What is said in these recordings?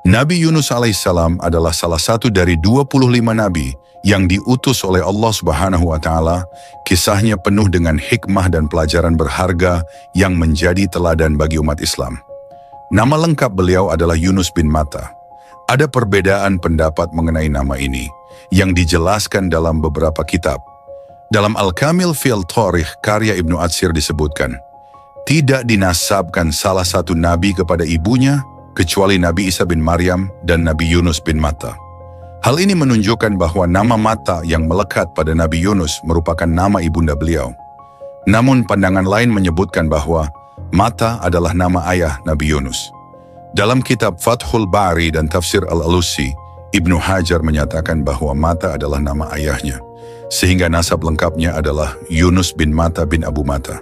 Nabi Yunus alaihissalam adalah salah satu dari 25 nabi yang diutus oleh Allah Subhanahu wa Ta'ala. Kisahnya penuh dengan hikmah dan pelajaran berharga yang menjadi teladan bagi umat Islam. Nama lengkap beliau adalah Yunus bin Matta. Ada perbedaan pendapat mengenai nama ini yang dijelaskan dalam beberapa kitab. Dalam Al-Kamil fil Tarikh karya Ibnu Atsir disebutkan, tidak dinasabkan salah satu nabi kepada ibunya kecuali Nabi Isa bin Maryam dan Nabi Yunus bin Matta. Hal ini menunjukkan bahwa nama Matta yang melekat pada Nabi Yunus merupakan nama ibunda beliau. Namun pandangan lain menyebutkan bahwa Matta adalah nama ayah Nabi Yunus. Dalam kitab Fathul Bari dan Tafsir Al-Alusi, Ibnu Hajar menyatakan bahwa Matta adalah nama ayahnya, sehingga nasab lengkapnya adalah Yunus bin Matta bin Abu Matta.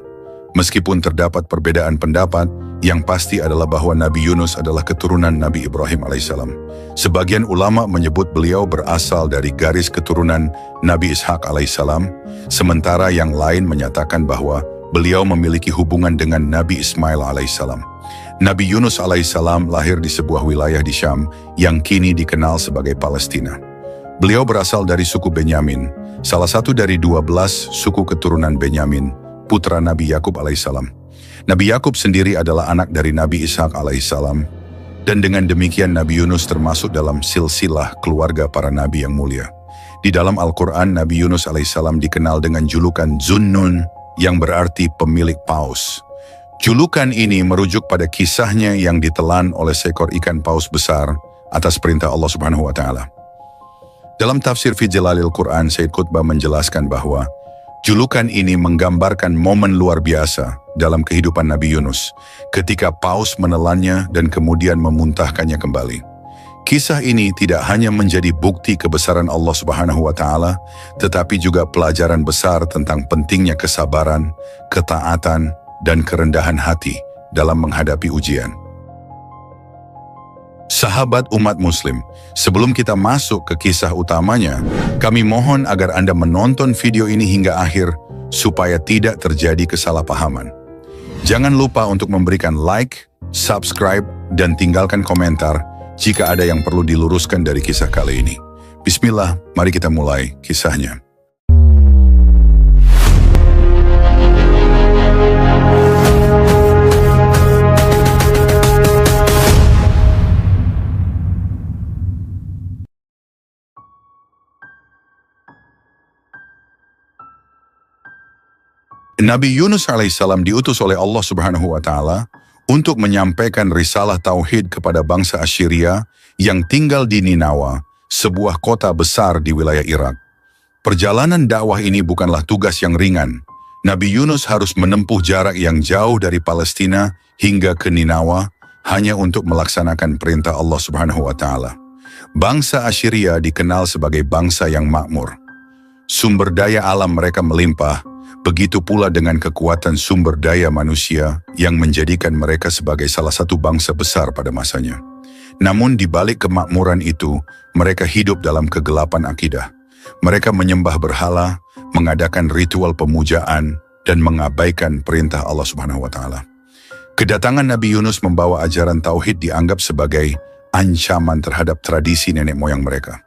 Meskipun terdapat perbedaan pendapat, yang pasti adalah bahwa Nabi Yunus adalah keturunan Nabi Ibrahim alaihissalam. Sebagian ulama menyebut beliau berasal dari garis keturunan Nabi Ishak alaihissalam, sementara yang lain menyatakan bahwa beliau memiliki hubungan dengan Nabi Ismail alaihissalam. Nabi Yunus alaihissalam lahir di sebuah wilayah di Syam yang kini dikenal sebagai Palestina. Beliau berasal dari suku Benyamin, salah satu dari 12 suku keturunan Benyamin, putra Nabi Yakub alaihissalam. Nabi Yakub sendiri adalah anak dari Nabi Ishak alaihissalam, dan dengan demikian Nabi Yunus termasuk dalam silsilah keluarga para nabi yang mulia. Di dalam Al-Quran, Nabi Yunus alaihissalam dikenal dengan julukan Zunnun, yang berarti pemilik paus. Julukan ini merujuk pada kisahnya yang ditelan oleh seekor ikan paus besar atas perintah Allah Subhanahu wa Ta'ala. Dalam tafsir fi Jalalil Quran, Sayyid Qutbah menjelaskan bahwa julukan ini menggambarkan momen luar biasa dalam kehidupan Nabi Yunus ketika paus menelannya dan kemudian memuntahkannya kembali. Kisah ini tidak hanya menjadi bukti kebesaran Allah Subhanahu wa Ta'ala, tetapi juga pelajaran besar tentang pentingnya kesabaran, ketaatan, dan kerendahan hati dalam menghadapi ujian. Sahabat umat muslim, sebelum kita masuk ke kisah utamanya, kami mohon agar Anda menonton video ini hingga akhir supaya tidak terjadi kesalahpahaman. Jangan lupa untuk memberikan like, subscribe, dan tinggalkan komentar jika ada yang perlu diluruskan dari kisah kali ini. Bismillah, mari kita mulai kisahnya. Nabi Yunus alaihissalam diutus oleh Allah Subhanahu wa Ta'ala untuk menyampaikan risalah tauhid kepada bangsa Assyria yang tinggal di Ninawa, sebuah kota besar di wilayah Irak. Perjalanan dakwah ini bukanlah tugas yang ringan. Nabi Yunus harus menempuh jarak yang jauh dari Palestina hingga ke Ninawa hanya untuk melaksanakan perintah Allah Subhanahu wa Ta'ala. Bangsa Assyria dikenal sebagai bangsa yang makmur. Sumber daya alam mereka melimpah. Begitu pula dengan kekuatan sumber daya manusia yang menjadikan mereka sebagai salah satu bangsa besar pada masanya. Namun di balik kemakmuran itu, mereka hidup dalam kegelapan akidah. Mereka menyembah berhala, mengadakan ritual pemujaan, dan mengabaikan perintah Allah Subhanahu wa Ta'ala. Kedatangan Nabi Yunus membawa ajaran tauhid dianggap sebagai ancaman terhadap tradisi nenek moyang mereka.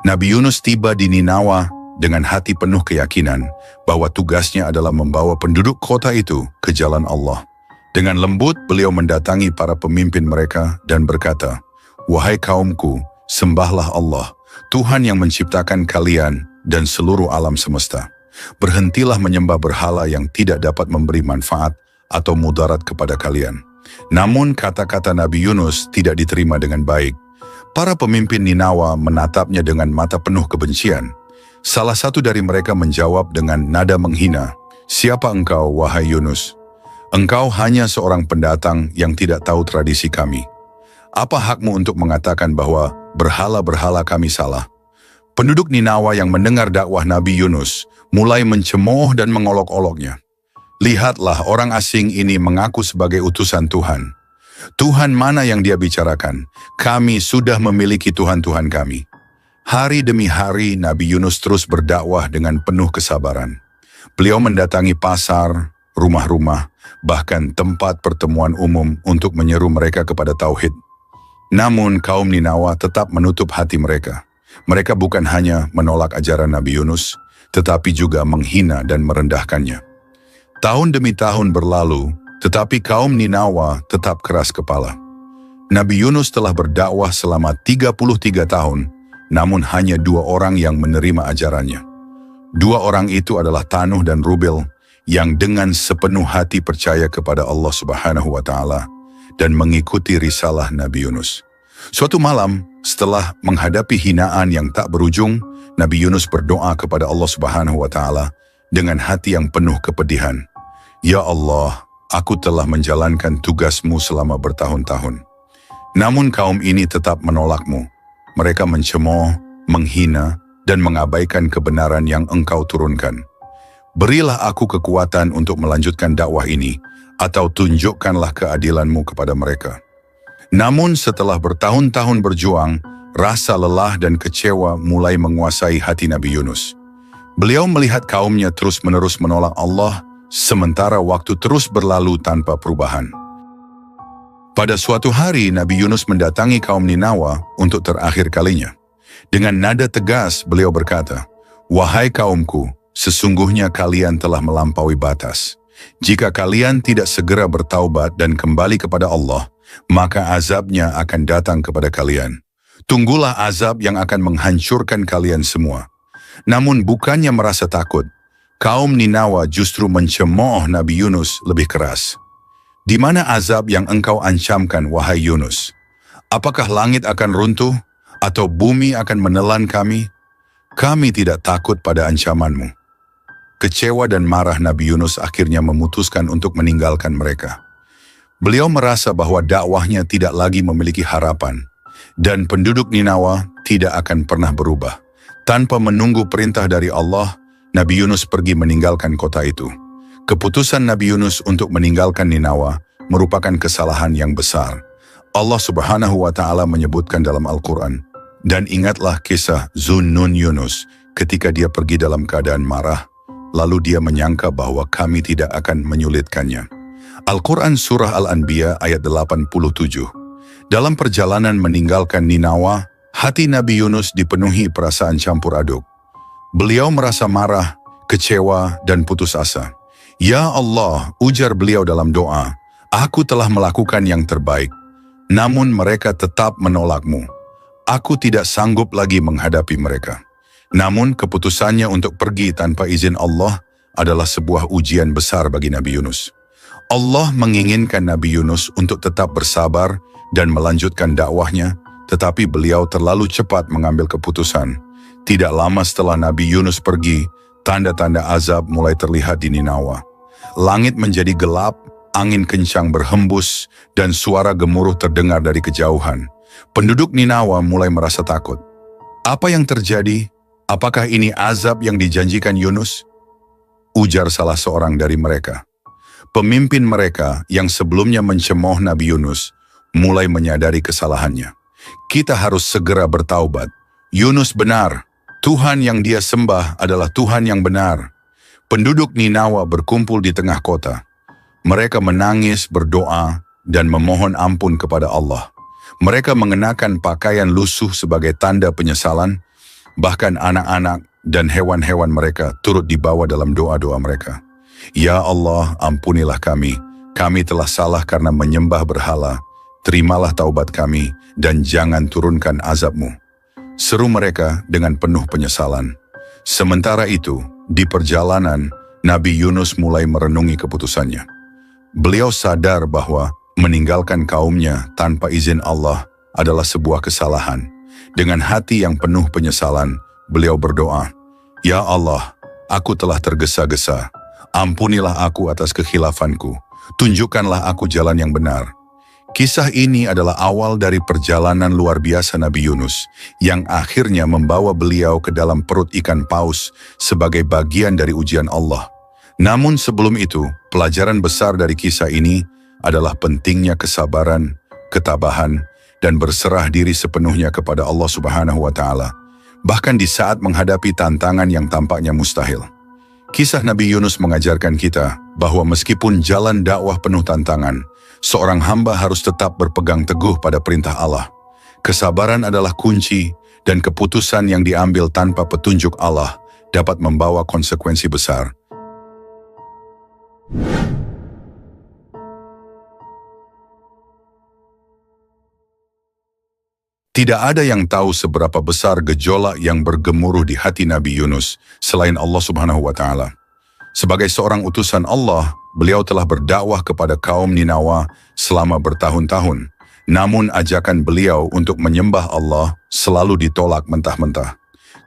Nabi Yunus tiba di Ninawa dengan hati penuh keyakinan bahwa tugasnya adalah membawa penduduk kota itu ke jalan Allah. Dengan lembut, beliau mendatangi para pemimpin mereka dan berkata, "Wahai kaumku, sembahlah Allah, Tuhan yang menciptakan kalian dan seluruh alam semesta. Berhentilah menyembah berhala yang tidak dapat memberi manfaat atau mudarat kepada kalian." Namun kata-kata Nabi Yunus tidak diterima dengan baik. Para pemimpin Ninawa menatapnya dengan mata penuh kebencian. Salah satu dari mereka menjawab dengan nada menghina, "Siapa engkau, wahai Yunus? Engkau hanya seorang pendatang yang tidak tahu tradisi kami. Apa hakmu untuk mengatakan bahwa berhala-berhala kami salah?" Penduduk Ninawa yang mendengar dakwah Nabi Yunus mulai mencemooh dan mengolok-oloknya. "Lihatlah, orang asing ini mengaku sebagai utusan Tuhan. Tuhan mana yang dia bicarakan? Kami sudah memiliki Tuhan-Tuhan kami." Hari demi hari Nabi Yunus terus berdakwah dengan penuh kesabaran. Beliau mendatangi pasar, rumah-rumah, bahkan tempat pertemuan umum untuk menyeru mereka kepada tauhid. Namun kaum Ninawa tetap menutup hati mereka. Mereka bukan hanya menolak ajaran Nabi Yunus, tetapi juga menghina dan merendahkannya. Tahun demi tahun berlalu, tetapi kaum Ninawa tetap keras kepala. Nabi Yunus telah berdakwah selama 33 tahun, namun hanya 2 orang yang menerima ajarannya. 2 orang itu adalah Tanuh dan Rubel, yang dengan sepenuh hati percaya kepada Allah Subhanahu wa Ta'ala dan mengikuti risalah Nabi Yunus. Suatu malam, setelah menghadapi hinaan yang tak berujung, Nabi Yunus berdoa kepada Allah Subhanahu wa Ta'ala dengan hati yang penuh kepedihan. Ya Allah, aku telah menjalankan tugasmu selama bertahun-tahun. Namun kaum ini tetap menolakmu. Mereka mencemooh, menghina, dan mengabaikan kebenaran yang Engkau turunkan. Berilah aku kekuatan untuk melanjutkan dakwah ini, atau tunjukkanlah keadilanmu kepada mereka. Namun setelah bertahun-tahun berjuang, rasa lelah dan kecewa mulai menguasai hati Nabi Yunus. Beliau melihat kaumnya terus-menerus menolak Allah, sementara waktu terus berlalu tanpa perubahan. Pada suatu hari, Nabi Yunus mendatangi kaum Ninawa untuk terakhir kalinya. Dengan nada tegas, beliau berkata, "Wahai kaumku, sesungguhnya kalian telah melampaui batas. Jika kalian tidak segera bertaubat dan kembali kepada Allah, maka azabnya akan datang kepada kalian. Tunggulah azab yang akan menghancurkan kalian semua." Namun bukannya merasa takut, kaum Ninawa justru mencemooh Nabi Yunus lebih keras. "Di mana azab yang engkau ancamkan, wahai Yunus? Apakah langit akan runtuh? Atau bumi akan menelan kami? Kami tidak takut pada ancamanmu." Kecewa dan marah Nabi Yunus akhirnya memutuskan untuk meninggalkan mereka. Beliau merasa bahwa dakwahnya tidak lagi memiliki harapan, dan penduduk Ninawa tidak akan pernah berubah. Tanpa menunggu perintah dari Allah, Nabi Yunus pergi meninggalkan kota itu. Keputusan Nabi Yunus untuk meninggalkan Ninawa merupakan kesalahan yang besar. Allah Subhanahu wa Ta'ala menyebutkan dalam Al-Quran, "Dan ingatlah kisah Zunnun Yunus ketika dia pergi dalam keadaan marah, lalu dia menyangka bahwa kami tidak akan menyulitkannya." Al-Quran Surah Al-Anbiya ayat 87. Dalam perjalanan meninggalkan Ninawa, hati Nabi Yunus dipenuhi perasaan campur aduk. Beliau merasa marah, kecewa, dan putus asa. "Ya Allah," ujar beliau dalam doa, "aku telah melakukan yang terbaik, namun mereka tetap menolakmu. Aku tidak sanggup lagi menghadapi mereka." Namun keputusannya untuk pergi tanpa izin Allah adalah sebuah ujian besar bagi Nabi Yunus. Allah menginginkan Nabi Yunus untuk tetap bersabar dan melanjutkan dakwahnya, tetapi beliau terlalu cepat mengambil keputusan. Tidak lama setelah Nabi Yunus pergi, tanda-tanda azab mulai terlihat di Ninawa. Langit menjadi gelap, angin kencang berhembus, dan suara gemuruh terdengar dari kejauhan. Penduduk Ninawa mulai merasa takut. Apa yang terjadi? Apakah ini azab yang dijanjikan Yunus? Ujar salah seorang dari mereka. Pemimpin mereka yang sebelumnya mencemooh Nabi Yunus mulai menyadari kesalahannya. "Kita harus segera bertaubat. Yunus benar. Tuhan yang dia sembah adalah Tuhan yang benar." Penduduk Ninawa berkumpul di tengah kota. Mereka menangis, berdoa, dan memohon ampun kepada Allah. Mereka mengenakan pakaian lusuh sebagai tanda penyesalan, bahkan anak-anak dan hewan-hewan mereka turut dibawa dalam doa-doa mereka. "Ya Allah, ampunilah kami. Kami telah salah karena menyembah berhala. Terimalah taubat kami dan jangan turunkan azab-Mu," seru mereka dengan penuh penyesalan. Sementara itu, di perjalanan, Nabi Yunus mulai merenungi keputusannya. Beliau sadar bahwa meninggalkan kaumnya tanpa izin Allah adalah sebuah kesalahan. Dengan hati yang penuh penyesalan, beliau berdoa, "Ya Allah, aku telah tergesa-gesa. Ampunilah aku atas kekhilafanku. Tunjukkanlah aku jalan yang benar." Kisah ini adalah awal dari perjalanan luar biasa Nabi Yunus, yang akhirnya membawa beliau ke dalam perut ikan paus sebagai bagian dari ujian Allah. Namun sebelum itu, pelajaran besar dari kisah ini adalah pentingnya kesabaran, ketabahan, dan berserah diri sepenuhnya kepada Allah Subhanahu wa Ta'ala, bahkan di saat menghadapi tantangan yang tampaknya mustahil. Kisah Nabi Yunus mengajarkan kita bahwa meskipun jalan dakwah penuh tantangan, seorang hamba harus tetap berpegang teguh pada perintah Allah. Kesabaran adalah kunci, dan keputusan yang diambil tanpa petunjuk Allah dapat membawa konsekuensi besar. Tidak ada yang tahu seberapa besar gejolak yang bergemuruh di hati Nabi Yunus selain Allah Subhanahu wa Ta'ala. Sebagai seorang utusan Allah, beliau telah berdakwah kepada kaum Ninawa selama bertahun-tahun. Namun ajakan beliau untuk menyembah Allah selalu ditolak mentah-mentah.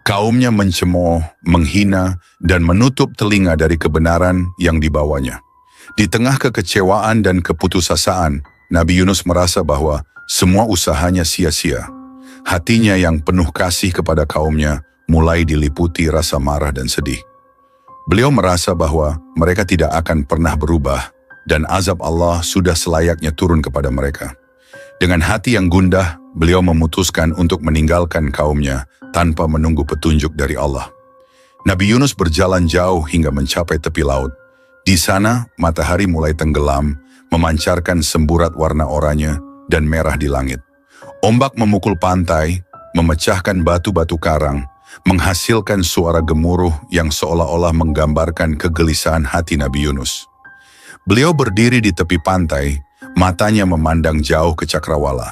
Kaumnya mencemooh, menghina, dan menutup telinga dari kebenaran yang dibawanya. Di tengah kekecewaan dan keputusasaan, Nabi Yunus merasa bahwa semua usahanya sia-sia. Hatinya yang penuh kasih kepada kaumnya mulai diliputi rasa marah dan sedih. Beliau merasa bahwa mereka tidak akan pernah berubah dan azab Allah sudah selayaknya turun kepada mereka. Dengan hati yang gundah, beliau memutuskan untuk meninggalkan kaumnya tanpa menunggu petunjuk dari Allah. Nabi Yunus berjalan jauh hingga mencapai tepi laut. Di sana, matahari mulai tenggelam, memancarkan semburat warna oranye dan merah di langit. Ombak memukul pantai, memecahkan batu-batu karang, menghasilkan suara gemuruh yang seolah-olah menggambarkan kegelisahan hati Nabi Yunus. Beliau berdiri di tepi pantai, matanya memandang jauh ke cakrawala.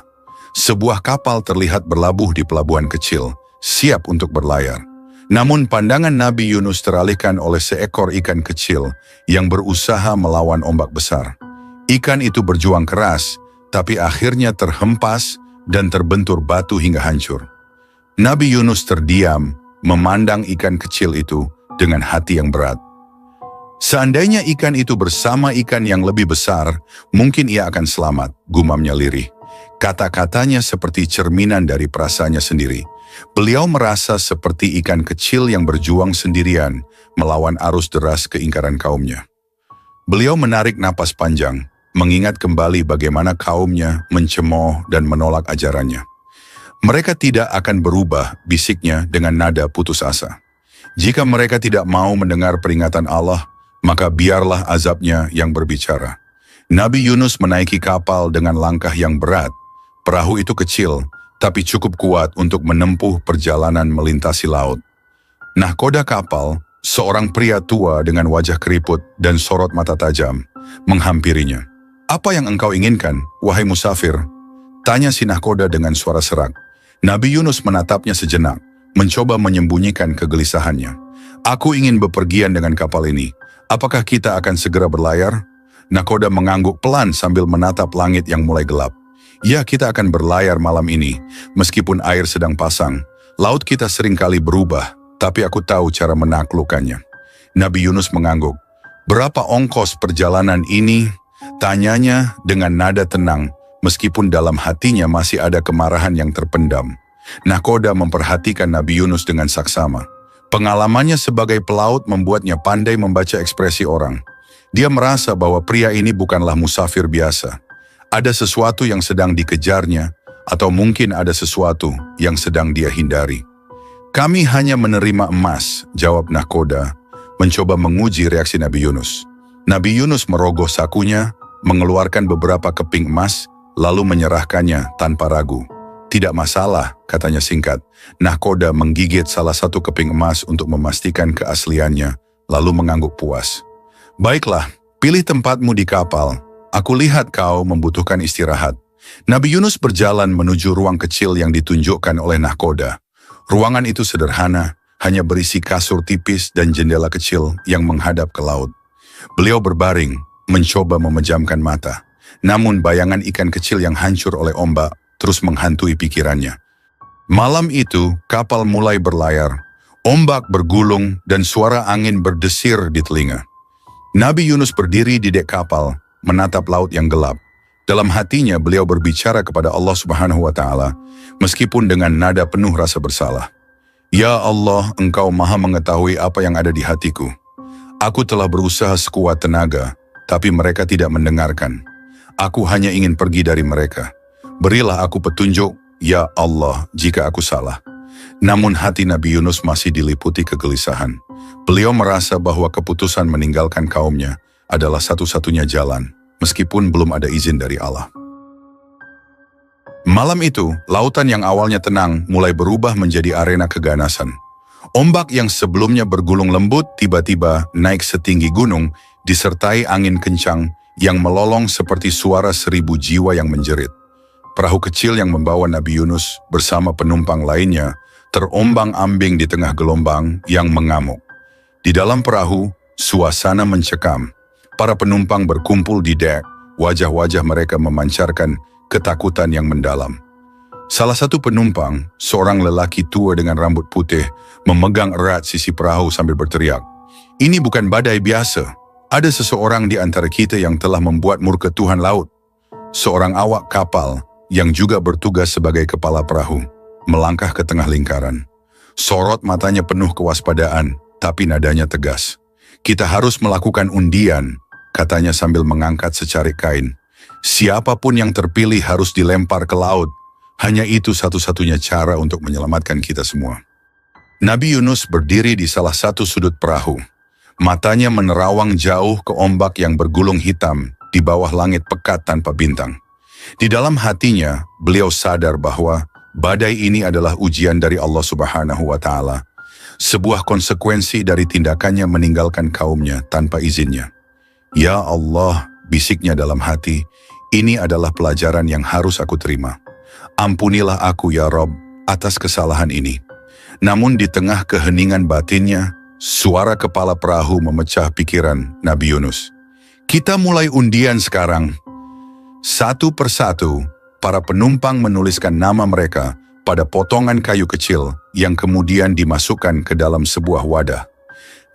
Sebuah kapal terlihat berlabuh di pelabuhan kecil, siap untuk berlayar. Namun pandangan Nabi Yunus teralihkan oleh seekor ikan kecil yang berusaha melawan ombak besar. Ikan itu berjuang keras, tapi akhirnya terhempas dan terbentur batu hingga hancur. Nabi Yunus terdiam, memandang ikan kecil itu dengan hati yang berat. Seandainya ikan itu bersama ikan yang lebih besar, mungkin ia akan selamat, gumamnya lirih. Kata-katanya seperti cerminan dari perasaannya sendiri. Beliau merasa seperti ikan kecil yang berjuang sendirian, melawan arus deras keingkaran kaumnya. Beliau menarik napas panjang, mengingat kembali bagaimana kaumnya mencemooh dan menolak ajarannya. Mereka tidak akan berubah, bisiknya dengan nada putus asa. Jika mereka tidak mau mendengar peringatan Allah, maka biarlah azabnya yang berbicara. Nabi Yunus menaiki kapal dengan langkah yang berat. Perahu itu kecil, tapi cukup kuat untuk menempuh perjalanan melintasi laut. Nahkoda kapal, seorang pria tua dengan wajah keriput dan sorot mata tajam, menghampirinya. "Apa yang engkau inginkan, wahai musafir?" tanya si nahkoda dengan suara serak. Nabi Yunus menatapnya sejenak, mencoba menyembunyikan kegelisahannya. "Aku ingin bepergian dengan kapal ini. Apakah kita akan segera berlayar?" Nahkoda mengangguk pelan sambil menatap langit yang mulai gelap. "Ya, kita akan berlayar malam ini. Meskipun air sedang pasang, laut kita seringkali berubah, tapi aku tahu cara menaklukkannya." Nabi Yunus mengangguk. "Berapa ongkos perjalanan ini?" tanyanya dengan nada tenang, meskipun dalam hatinya masih ada kemarahan yang terpendam. Nahkoda memperhatikan Nabi Yunus dengan saksama. Pengalamannya sebagai pelaut membuatnya pandai membaca ekspresi orang. Dia merasa bahwa pria ini bukanlah musafir biasa. Ada sesuatu yang sedang dikejarnya, atau mungkin ada sesuatu yang sedang dia hindari. "Kami hanya menerima emas," jawab nahkoda, mencoba menguji reaksi Nabi Yunus. Nabi Yunus merogoh sakunya, mengeluarkan beberapa keping emas, lalu menyerahkannya tanpa ragu. "Tidak masalah," katanya singkat. Nahkoda menggigit salah satu keping emas untuk memastikan keasliannya, lalu mengangguk puas. "Baiklah, pilih tempatmu di kapal. Aku lihat kau membutuhkan istirahat." Nabi Yunus berjalan menuju ruang kecil yang ditunjukkan oleh nahkoda. Ruangan itu sederhana, hanya berisi kasur tipis dan jendela kecil yang menghadap ke laut. Beliau berbaring, mencoba memejamkan mata. Namun bayangan ikan kecil yang hancur oleh ombak terus menghantui pikirannya. Malam itu, kapal mulai berlayar. Ombak bergulung dan suara angin berdesir di telinga. Nabi Yunus berdiri di dek kapal, menatap laut yang gelap. Dalam hatinya beliau berbicara kepada Allah Subhanahu wa Ta'ala, meskipun dengan nada penuh rasa bersalah. "Ya Allah, Engkau Maha mengetahui apa yang ada di hatiku. Aku telah berusaha sekuat tenaga, tapi mereka tidak mendengarkan. Aku hanya ingin pergi dari mereka. Berilah aku petunjuk, ya Allah, jika aku salah." Namun hati Nabi Yunus masih diliputi kegelisahan. Beliau merasa bahwa keputusan meninggalkan kaumnya adalah satu-satunya jalan, meskipun belum ada izin dari Allah. Malam itu, lautan yang awalnya tenang mulai berubah menjadi arena keganasan. Ombak yang sebelumnya bergulung lembut tiba-tiba naik setinggi gunung, disertai angin kencang yang melolong seperti suara 1000 jiwa yang menjerit. Perahu kecil yang membawa Nabi Yunus bersama penumpang lainnya terombang-ambing di tengah gelombang yang mengamuk. Di dalam perahu, suasana mencekam. Para penumpang berkumpul di dek, wajah-wajah mereka memancarkan ketakutan yang mendalam. Salah satu penumpang, seorang lelaki tua dengan rambut putih, memegang erat sisi perahu sambil berteriak, "Ini bukan badai biasa. Ada seseorang di antara kita yang telah membuat murka Tuhan laut." Seorang awak kapal yang juga bertugas sebagai kepala perahu melangkah ke tengah lingkaran. Sorot matanya penuh kewaspadaan, tapi nadanya tegas. "Kita harus melakukan undian," katanya sambil mengangkat secarik kain. "Siapapun yang terpilih harus dilempar ke laut. Hanya itu satu-satunya cara untuk menyelamatkan kita semua." Nabi Yunus berdiri di salah satu sudut perahu. Matanya menerawang jauh ke ombak yang bergulung hitam di bawah langit pekat tanpa bintang. Di dalam hatinya, beliau sadar bahwa badai ini adalah ujian dari Allah Subhanahu wa Ta'ala. Sebuah konsekuensi dari tindakannya meninggalkan kaumnya tanpa izinnya. "Ya Allah," bisiknya dalam hati, "ini adalah pelajaran yang harus aku terima. Ampunilah aku ya Rob atas kesalahan ini." Namun di tengah keheningan batinnya, suara kepala perahu memecah pikiran Nabi Yunus. "Kita mulai undian sekarang." Satu persatu, para penumpang menuliskan nama mereka pada potongan kayu kecil yang kemudian dimasukkan ke dalam sebuah wadah.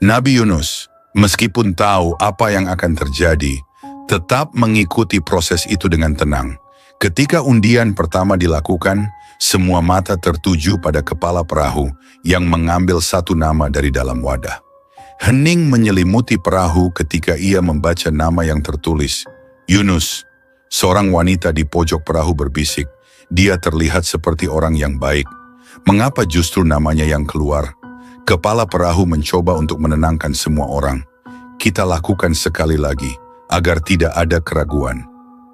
Nabi Yunus, meskipun tahu apa yang akan terjadi, tetap mengikuti proses itu dengan tenang. Ketika undian pertama dilakukan, semua mata tertuju pada kepala perahu yang mengambil satu nama dari dalam wadah. Hening menyelimuti perahu ketika ia membaca nama yang tertulis, Yunus. Seorang wanita di pojok perahu berbisik, dia terlihat seperti orang yang baik. Mengapa justru namanya yang keluar? Kepala perahu mencoba untuk menenangkan semua orang. "Kita lakukan sekali lagi, agar tidak ada keraguan,"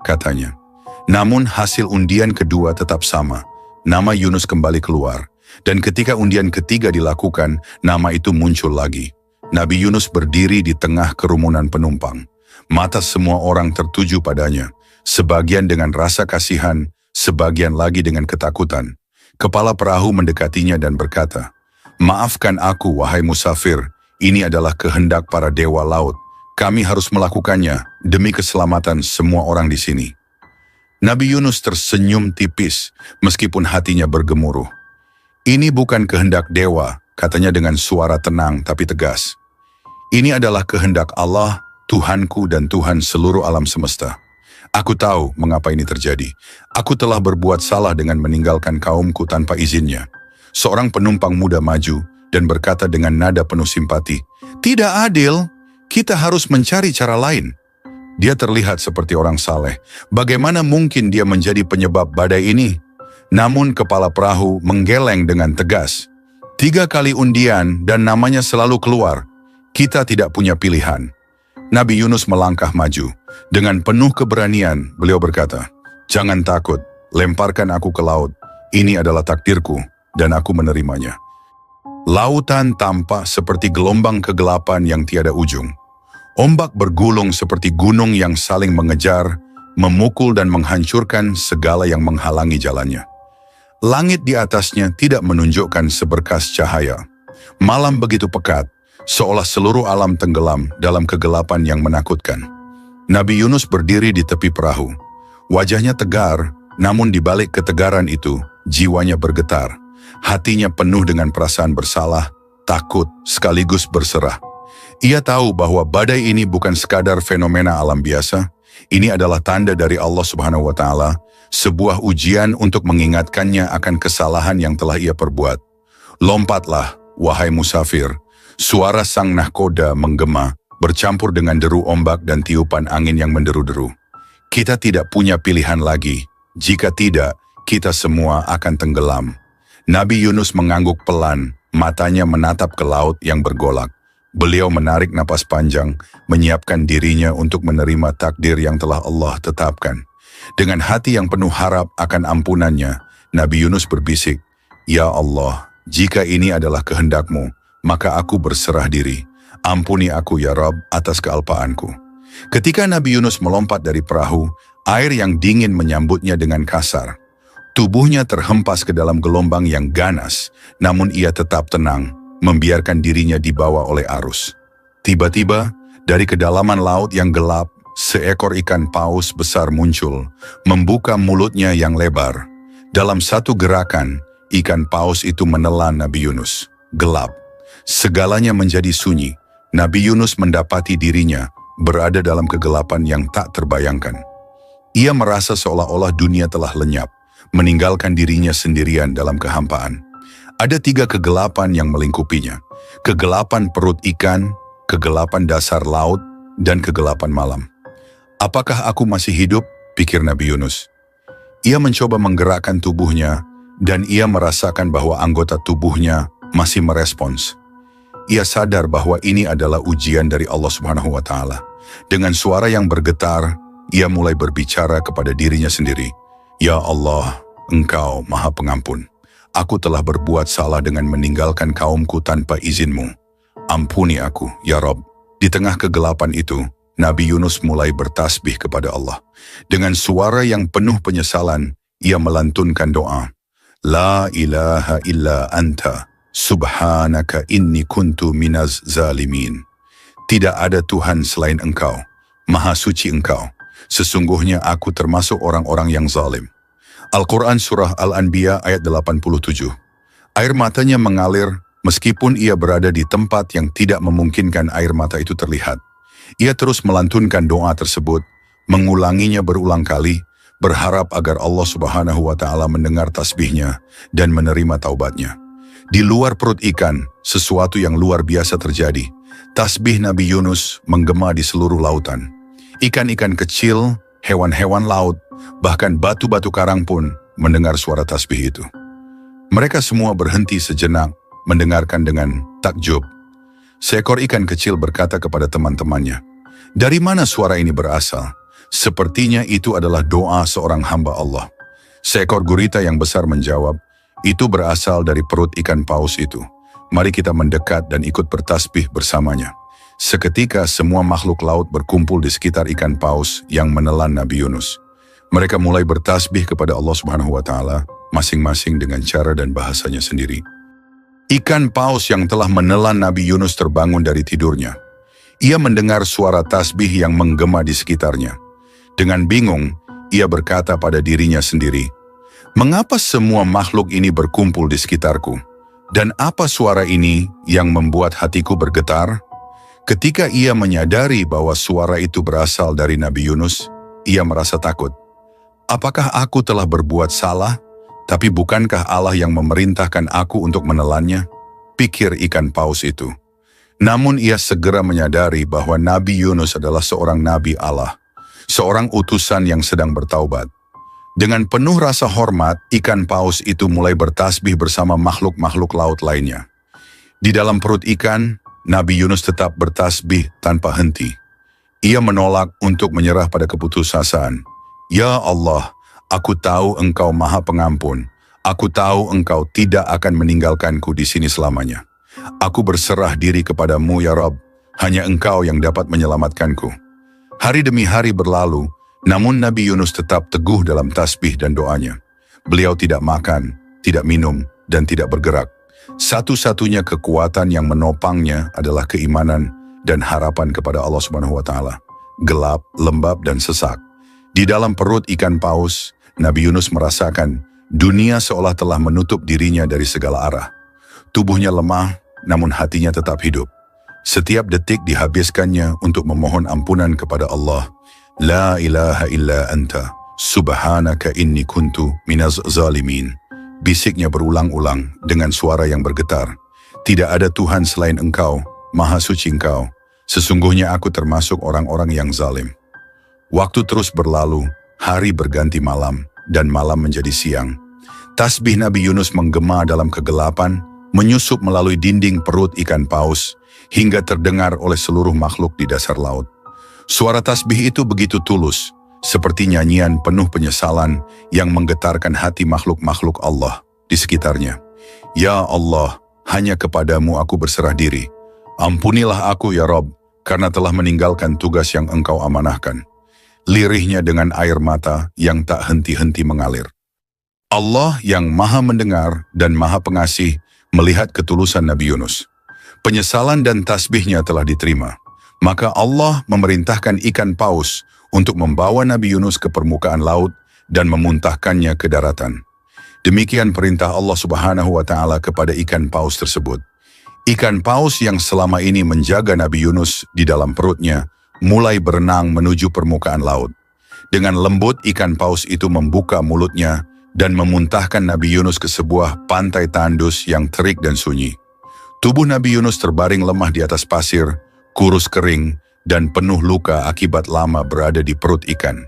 katanya. Namun hasil undian kedua tetap sama. Nama Yunus kembali keluar. Dan ketika undian ketiga dilakukan, nama itu muncul lagi. Nabi Yunus berdiri di tengah kerumunan penumpang. Mata semua orang tertuju padanya. Sebagian dengan rasa kasihan, sebagian lagi dengan ketakutan. Kepala perahu mendekatinya dan berkata, "Maafkan aku, wahai musafir. Ini adalah kehendak para dewa laut. Kami harus melakukannya demi keselamatan semua orang di sini." Nabi Yunus tersenyum tipis, meskipun hatinya bergemuruh. "Ini bukan kehendak dewa," katanya dengan suara tenang tapi tegas. "Ini adalah kehendak Allah, Tuhanku dan Tuhan seluruh alam semesta. Aku tahu mengapa ini terjadi. Aku telah berbuat salah dengan meninggalkan kaumku tanpa izinnya." Seorang penumpang muda maju dan berkata dengan nada penuh simpati, "Tidak adil, kita harus mencari cara lain." Dia terlihat seperti orang saleh. Bagaimana mungkin dia menjadi penyebab badai ini? Namun kepala perahu menggeleng dengan tegas. 3 kali undian dan namanya selalu keluar. Kita tidak punya pilihan." Nabi Yunus melangkah maju. Dengan penuh keberanian, beliau berkata, "Jangan takut, lemparkan aku ke laut. Ini adalah takdirku dan aku menerimanya." Lautan tampak seperti gelombang kegelapan yang tiada ujung. Ombak bergulung seperti gunung yang saling mengejar, memukul dan menghancurkan segala yang menghalangi jalannya. Langit di atasnya tidak menunjukkan seberkas cahaya. Malam begitu pekat, seolah seluruh alam tenggelam dalam kegelapan yang menakutkan. Nabi Yunus berdiri di tepi perahu. Wajahnya tegar, namun di balik ketegaran itu, jiwanya bergetar. Hatinya penuh dengan perasaan bersalah, takut, sekaligus berserah. Ia tahu bahwa badai ini bukan sekadar fenomena alam biasa. Ini adalah tanda dari Allah Subhanahu wa Ta'ala, sebuah ujian untuk mengingatkannya akan kesalahan yang telah ia perbuat. "Lompatlah, wahai musafir." Suara sang nahkoda menggema, bercampur dengan deru ombak dan tiupan angin yang menderu-deru. "Kita tidak punya pilihan lagi. Jika tidak, kita semua akan tenggelam." Nabi Yunus mengangguk pelan, matanya menatap ke laut yang bergolak. Beliau menarik napas panjang, menyiapkan dirinya untuk menerima takdir yang telah Allah tetapkan. Dengan hati yang penuh harap akan ampunannya, Nabi Yunus berbisik, "Ya Allah, jika ini adalah kehendak-Mu, maka aku berserah diri. Ampuni aku ya Rabb atas kealpaanku." Ketika Nabi Yunus melompat dari perahu, air yang dingin menyambutnya dengan kasar. Tubuhnya terhempas ke dalam gelombang yang ganas, namun ia tetap tenang, membiarkan dirinya dibawa oleh arus. Tiba-tiba, dari kedalaman laut yang gelap, seekor ikan paus besar muncul, membuka mulutnya yang lebar. Dalam satu gerakan, ikan paus itu menelan Nabi Yunus. Gelap. Segalanya menjadi sunyi. Nabi Yunus mendapati dirinya berada dalam kegelapan yang tak terbayangkan. Ia merasa seolah-olah dunia telah lenyap, meninggalkan dirinya sendirian dalam kehampaan. Ada 3 kegelapan yang melingkupinya. Kegelapan perut ikan, kegelapan dasar laut, dan kegelapan malam. "Apakah aku masih hidup?" pikir Nabi Yunus. Ia mencoba menggerakkan tubuhnya, dan ia merasakan bahwa anggota tubuhnya masih merespons. Ia sadar bahwa ini adalah ujian dari Allah Subhanahu wa Ta'ala. Dengan suara yang bergetar, ia mulai berbicara kepada dirinya sendiri. "Ya Allah, Engkau Maha Pengampun. Aku telah berbuat salah dengan meninggalkan kaumku tanpa izin-Mu. Ampuni aku, ya Rabb." Di tengah kegelapan itu, Nabi Yunus mulai bertasbih kepada Allah. Dengan suara yang penuh penyesalan, ia melantunkan doa. "La ilaha illa anta, subhanaka inni kuntu minaz zalimin." Tidak ada Tuhan selain Engkau, Maha Suci Engkau. Sesungguhnya aku termasuk orang-orang yang zalim. Al-Quran Surah Al-Anbiya ayat 87. Air matanya mengalir meskipun ia berada di tempat yang tidak memungkinkan air mata itu terlihat. Ia terus melantunkan doa tersebut, mengulanginya berulang kali, berharap agar Allah Subhanahu wa Ta'ala mendengar tasbihnya dan menerima taubatnya. Di luar perut ikan, sesuatu yang luar biasa terjadi. Tasbih Nabi Yunus menggema di seluruh lautan. Ikan-ikan kecil, hewan-hewan laut, bahkan batu-batu karang pun mendengar suara tasbih itu. Mereka semua berhenti sejenak, mendengarkan dengan takjub. Seekor ikan kecil berkata kepada teman-temannya, "Dari mana suara ini berasal? Sepertinya itu adalah doa seorang hamba Allah." Seekor gurita yang besar menjawab, "Itu berasal dari perut ikan paus itu. Mari kita mendekat dan ikut bertasbih bersamanya." Seketika semua makhluk laut berkumpul di sekitar ikan paus yang menelan Nabi Yunus. Mereka mulai bertasbih kepada Allah Subhanahu wa Ta'ala, masing-masing dengan cara dan bahasanya sendiri. Ikan paus yang telah menelan Nabi Yunus terbangun dari tidurnya. Ia mendengar suara tasbih yang menggema di sekitarnya. Dengan bingung, ia berkata pada dirinya sendiri, "Mengapa semua makhluk ini berkumpul di sekitarku? Dan apa suara ini yang membuat hatiku bergetar?" Ketika ia menyadari bahwa suara itu berasal dari Nabi Yunus, ia merasa takut. "Apakah aku telah berbuat salah? Tapi bukankah Allah yang memerintahkan aku untuk menelannya?" pikir ikan paus itu. Namun ia segera menyadari bahwa Nabi Yunus adalah seorang Nabi Allah, seorang utusan yang sedang bertaubat. Dengan penuh rasa hormat, ikan paus itu mulai bertasbih bersama makhluk-makhluk laut lainnya. Di dalam perut ikan, Nabi Yunus tetap bertasbih tanpa henti. Ia menolak untuk menyerah pada keputusasaan. "Ya Allah, aku tahu Engkau Maha Pengampun. Aku tahu Engkau tidak akan meninggalkanku di sini selamanya. Aku berserah diri kepadamu ya Rabb. Hanya Engkau yang dapat menyelamatkanku." Hari demi hari berlalu, namun Nabi Yunus tetap teguh dalam tasbih dan doanya. Beliau tidak makan, tidak minum, dan tidak bergerak. Satu-satunya kekuatan yang menopangnya adalah keimanan dan harapan kepada Allah Subhanahu wa Ta'ala. Gelap, lembab, dan sesak. Di dalam perut ikan paus, Nabi Yunus merasakan dunia seolah telah menutup dirinya dari segala arah. Tubuhnya lemah, namun hatinya tetap hidup. Setiap detik dihabiskannya untuk memohon ampunan kepada Allah. "La ilaha illa anta, subhanaka inni kuntu minaz zalimin." Bisiknya berulang-ulang dengan suara yang bergetar. "Tidak ada Tuhan selain Engkau, Maha Suci Engkau. Sesungguhnya aku termasuk orang-orang yang zalim." Waktu terus berlalu, hari berganti malam, dan malam menjadi siang. Tasbih Nabi Yunus menggema dalam kegelapan, menyusup melalui dinding perut ikan paus, hingga terdengar oleh seluruh makhluk di dasar laut. Suara tasbih itu begitu tulus, seperti nyanyian penuh penyesalan yang menggetarkan hati makhluk-makhluk Allah di sekitarnya. Ya Allah, hanya kepadamu aku berserah diri. Ampunilah aku ya Rob, karena telah meninggalkan tugas yang engkau amanahkan. Lirihnya dengan air mata yang tak henti-henti mengalir. Allah yang maha mendengar dan maha pengasih melihat ketulusan Nabi Yunus. Penyesalan dan tasbihnya telah diterima. Maka Allah memerintahkan ikan paus untuk membawa Nabi Yunus ke permukaan laut dan memuntahkannya ke daratan. Demikian perintah Allah Subhanahu wa Ta'ala kepada ikan paus tersebut. Ikan paus yang selama ini menjaga Nabi Yunus di dalam perutnya mulai berenang menuju permukaan laut. Dengan lembut ikan paus itu membuka mulutnya dan memuntahkan Nabi Yunus ke sebuah pantai tandus yang terik dan sunyi. Tubuh Nabi Yunus terbaring lemah di atas pasir, kurus kering, dan penuh luka akibat lama berada di perut ikan.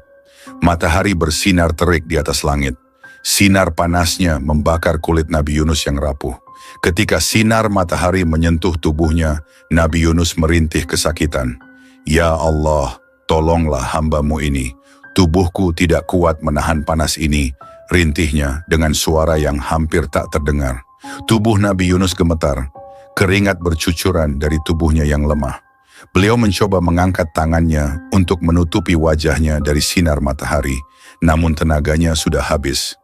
Matahari bersinar terik di atas langit. Sinar panasnya membakar kulit Nabi Yunus yang rapuh. Ketika sinar matahari menyentuh tubuhnya, Nabi Yunus merintih kesakitan. Ya Allah, tolonglah hamba-Mu ini. Tubuhku tidak kuat menahan panas ini, rintihnya dengan suara yang hampir tak terdengar. Tubuh Nabi Yunus gemetar, keringat bercucuran dari tubuhnya yang lemah. Beliau mencoba mengangkat tangannya untuk menutupi wajahnya dari sinar matahari, namun tenaganya sudah habis.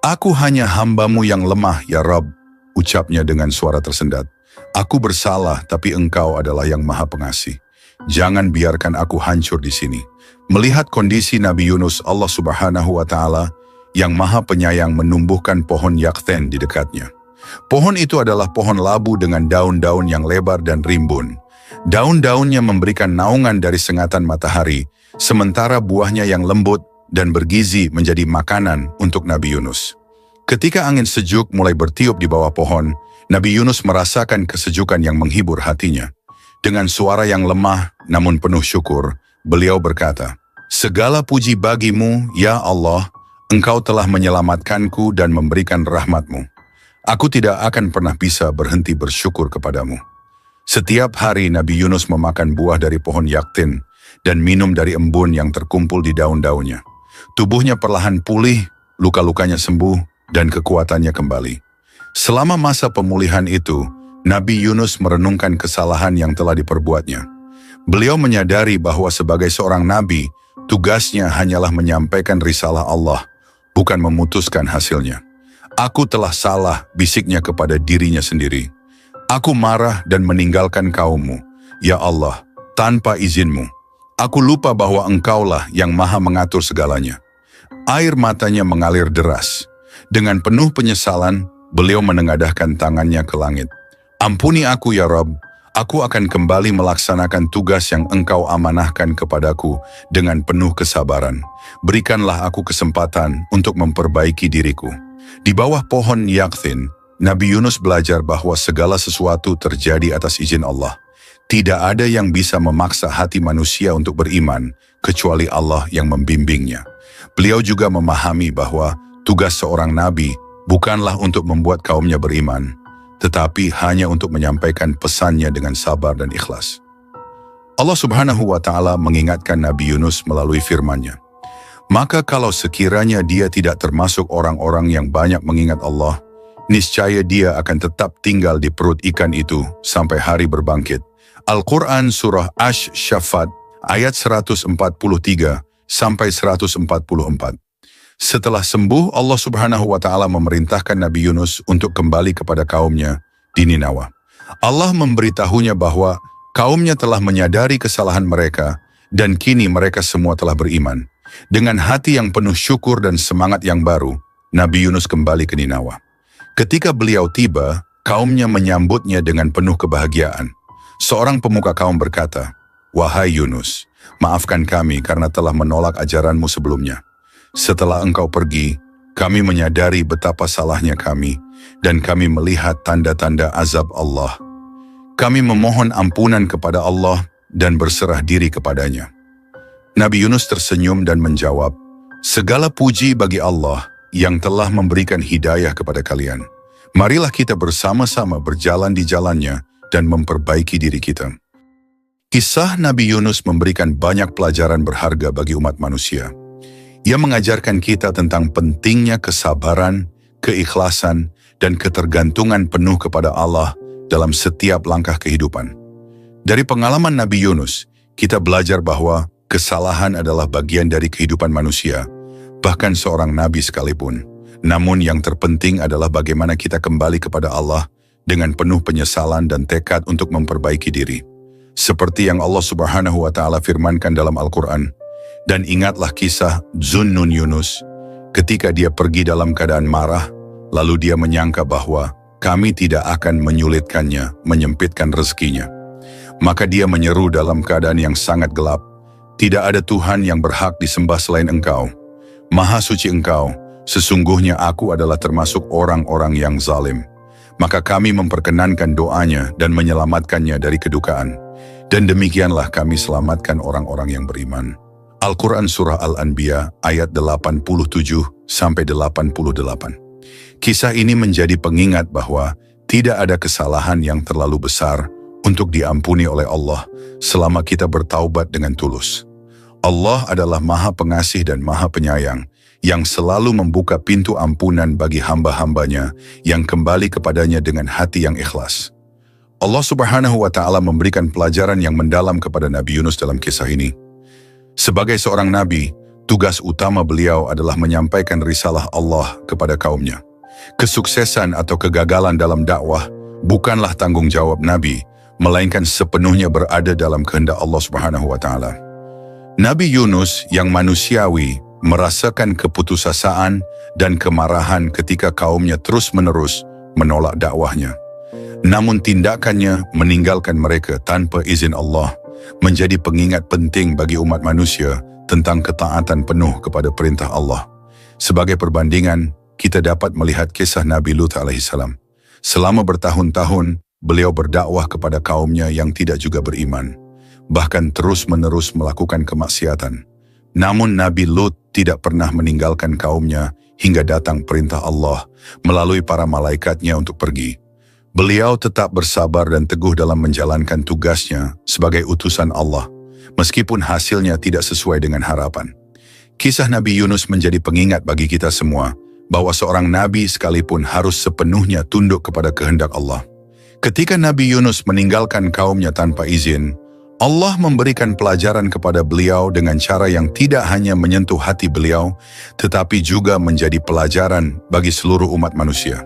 Aku hanya hamba-Mu yang lemah, ya Rabb, ucapnya dengan suara tersendat. Aku bersalah, tapi Engkau adalah yang maha pengasih. Jangan biarkan aku hancur di sini. Melihat kondisi Nabi Yunus, Allah Subhanahu wa Ta'ala yang maha penyayang menumbuhkan pohon yakthen di dekatnya. Pohon itu adalah pohon labu dengan daun-daun yang lebar dan rimbun. Daun-daunnya memberikan naungan dari sengatan matahari, sementara buahnya yang lembut dan bergizi menjadi makanan untuk Nabi Yunus. Ketika angin sejuk mulai bertiup di bawah pohon, Nabi Yunus merasakan kesejukan yang menghibur hatinya. Dengan suara yang lemah namun penuh syukur, beliau berkata, "Segala puji bagi-Mu, ya Allah, Engkau telah menyelamatkanku dan memberikan rahmat-Mu. Aku tidak akan pernah bisa berhenti bersyukur kepadamu." Setiap hari Nabi Yunus memakan buah dari pohon yaktin dan minum dari embun yang terkumpul di daun-daunnya. Tubuhnya perlahan pulih, luka-lukanya sembuh, dan kekuatannya kembali. Selama masa pemulihan itu, Nabi Yunus merenungkan kesalahan yang telah diperbuatnya. Beliau menyadari bahwa sebagai seorang nabi, tugasnya hanyalah menyampaikan risalah Allah, bukan memutuskan hasilnya. Aku telah salah, bisiknya kepada dirinya sendiri. Aku marah dan meninggalkan kaummu, ya Allah, tanpa izin-Mu. Aku lupa bahwa Engkaulah yang maha mengatur segalanya. Air matanya mengalir deras. Dengan penuh penyesalan, beliau menengadahkan tangannya ke langit. Ampuni aku ya Rabb, aku akan kembali melaksanakan tugas yang Engkau amanahkan kepadaku dengan penuh kesabaran. Berikanlah aku kesempatan untuk memperbaiki diriku. Di bawah pohon yakthin, Nabi Yunus belajar bahwa segala sesuatu terjadi atas izin Allah. Tidak ada yang bisa memaksa hati manusia untuk beriman, kecuali Allah yang membimbingnya. Beliau juga memahami bahwa tugas seorang nabi bukanlah untuk membuat kaumnya beriman, tetapi hanya untuk menyampaikan pesannya dengan sabar dan ikhlas. Allah Subhanahu wa Ta'ala mengingatkan Nabi Yunus melalui firman-Nya. Maka kalau sekiranya dia tidak termasuk orang-orang yang banyak mengingat Allah, niscaya dia akan tetap tinggal di perut ikan itu sampai hari berbangkit. Al-Quran Surah Ash-Shafat ayat 143 sampai 144. Setelah sembuh, Allah Subhanahu wa Ta'ala memerintahkan Nabi Yunus untuk kembali kepada kaumnya di Ninawa. Allah memberitahunya bahwa kaumnya telah menyadari kesalahan mereka dan kini mereka semua telah beriman. Dengan hati yang penuh syukur dan semangat yang baru, Nabi Yunus kembali ke Ninawa. Ketika beliau tiba, kaumnya menyambutnya dengan penuh kebahagiaan. Seorang pemuka kaum berkata, "Wahai Yunus, maafkan kami karena telah menolak ajaranmu sebelumnya. Setelah engkau pergi, kami menyadari betapa salahnya kami, dan kami melihat tanda-tanda azab Allah. Kami memohon ampunan kepada Allah dan berserah diri kepadanya." Nabi Yunus tersenyum dan menjawab, "Segala puji bagi Allah yang telah memberikan hidayah kepada kalian. Marilah kita bersama-sama berjalan di jalannya dan memperbaiki diri kita." Kisah Nabi Yunus memberikan banyak pelajaran berharga bagi umat manusia. Ia mengajarkan kita tentang pentingnya kesabaran, keikhlasan, dan ketergantungan penuh kepada Allah dalam setiap langkah kehidupan. Dari pengalaman Nabi Yunus, kita belajar bahwa kesalahan adalah bagian dari kehidupan manusia, bahkan seorang nabi sekalipun. Namun yang terpenting adalah bagaimana kita kembali kepada Allah dengan penuh penyesalan dan tekad untuk memperbaiki diri. Seperti yang Allah Subhanahu wa Ta'ala firmankan dalam Al-Quran, dan ingatlah kisah Zunnun Yunus ketika dia pergi dalam keadaan marah, lalu dia menyangka bahwa kami tidak akan menyulitkannya, menyempitkan rezekinya. Maka dia menyeru dalam keadaan yang sangat gelap, tidak ada Tuhan yang berhak disembah selain Engkau. Maha suci Engkau, sesungguhnya aku adalah termasuk orang-orang yang zalim. Maka kami memperkenankan doanya dan menyelamatkannya dari kedukaan. Dan demikianlah kami selamatkan orang-orang yang beriman. Al-Quran Surah Al-Anbiya ayat 87-88. Kisah ini menjadi pengingat bahwa tidak ada kesalahan yang terlalu besar untuk diampuni oleh Allah selama kita bertaubat dengan tulus. Allah adalah Maha Pengasih dan Maha Penyayang yang selalu membuka pintu ampunan bagi hamba-hambanya yang kembali kepadanya dengan hati yang ikhlas. Allah Subhanahu wa Ta'ala memberikan pelajaran yang mendalam kepada Nabi Yunus dalam kisah ini. Sebagai seorang nabi, tugas utama beliau adalah menyampaikan risalah Allah kepada kaumnya. Kesuksesan atau kegagalan dalam dakwah bukanlah tanggung jawab nabi, melainkan sepenuhnya berada dalam kehendak Allah Subhanahu wa Ta'ala. Nabi Yunus yang manusiawi merasakan keputusasaan dan kemarahan ketika kaumnya terus-menerus menolak dakwahnya. Namun tindakannya meninggalkan mereka tanpa izin Allah menjadi pengingat penting bagi umat manusia tentang ketaatan penuh kepada perintah Allah. Sebagai perbandingan, kita dapat melihat kisah Nabi Lut alaihissalam. Selama bertahun-tahun, beliau berdakwah kepada kaumnya yang tidak juga beriman, bahkan terus-menerus melakukan kemaksiatan. Namun Nabi Lut tidak pernah meninggalkan kaumnya hingga datang perintah Allah melalui para malaikatnya untuk pergi. Beliau tetap bersabar dan teguh dalam menjalankan tugasnya sebagai utusan Allah, meskipun hasilnya tidak sesuai dengan harapan. Kisah Nabi Yunus menjadi pengingat bagi kita semua, bahwa seorang nabi sekalipun harus sepenuhnya tunduk kepada kehendak Allah. Ketika Nabi Yunus meninggalkan kaumnya tanpa izin, Allah memberikan pelajaran kepada beliau dengan cara yang tidak hanya menyentuh hati beliau, tetapi juga menjadi pelajaran bagi seluruh umat manusia.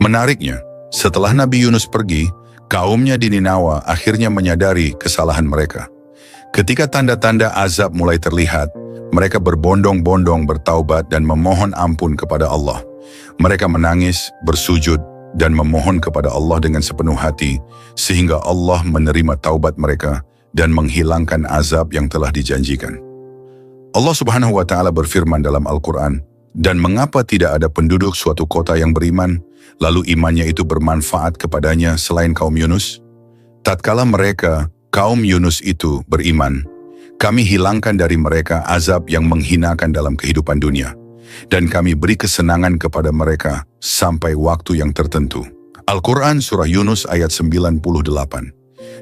Menariknya, setelah Nabi Yunus pergi, kaumnya di Ninawa akhirnya menyadari kesalahan mereka. Ketika tanda-tanda azab mulai terlihat, mereka berbondong-bondong bertaubat dan memohon ampun kepada Allah. Mereka menangis, bersujud, dan memohon kepada Allah dengan sepenuh hati, sehingga Allah menerima taubat mereka dan menghilangkan azab yang telah dijanjikan. Allah Subhanahu wa Ta'ala berfirman dalam Al-Quran, dan mengapa tidak ada penduduk suatu kota yang beriman, lalu imannya itu bermanfaat kepadanya selain kaum Yunus? Tatkala mereka, kaum Yunus itu beriman, kami hilangkan dari mereka azab yang menghinakan dalam kehidupan dunia, dan kami beri kesenangan kepada mereka sampai waktu yang tertentu. Al-Quran Surah Yunus ayat 98.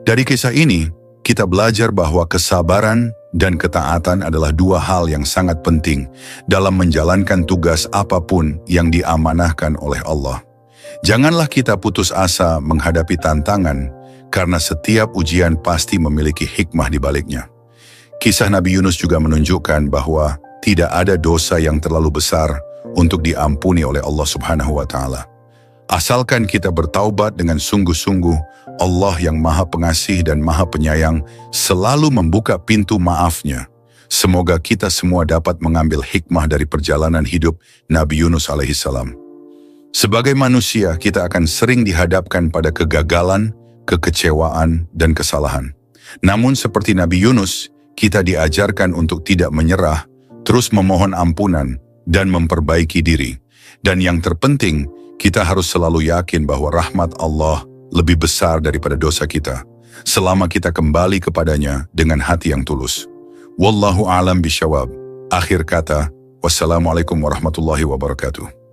Dari kisah ini, kita belajar bahwa kesabaran dan ketaatan adalah dua hal yang sangat penting dalam menjalankan tugas apapun yang diamanahkan oleh Allah. Janganlah kita putus asa menghadapi tantangan, karena setiap ujian pasti memiliki hikmah di baliknya. Kisah Nabi Yunus juga menunjukkan bahwa tidak ada dosa yang terlalu besar untuk diampuni oleh Allah Subhanahu wa Ta'ala. Asalkan kita bertaubat dengan sungguh-sungguh, Allah yang Maha Pengasih dan Maha Penyayang selalu membuka pintu maafnya. Semoga kita semua dapat mengambil hikmah dari perjalanan hidup Nabi Yunus alaihissalam. Sebagai manusia, kita akan sering dihadapkan pada kegagalan, kekecewaan, dan kesalahan. Namun seperti Nabi Yunus, kita diajarkan untuk tidak menyerah, terus memohon ampunan, dan memperbaiki diri. Dan yang terpenting, kita harus selalu yakin bahwa rahmat Allah lebih besar daripada dosa kita, selama kita kembali kepadanya dengan hati yang tulus. Wallahu a'lam bisyawab. Akhir kata, wassalamualaikum warahmatullahi wabarakatuh.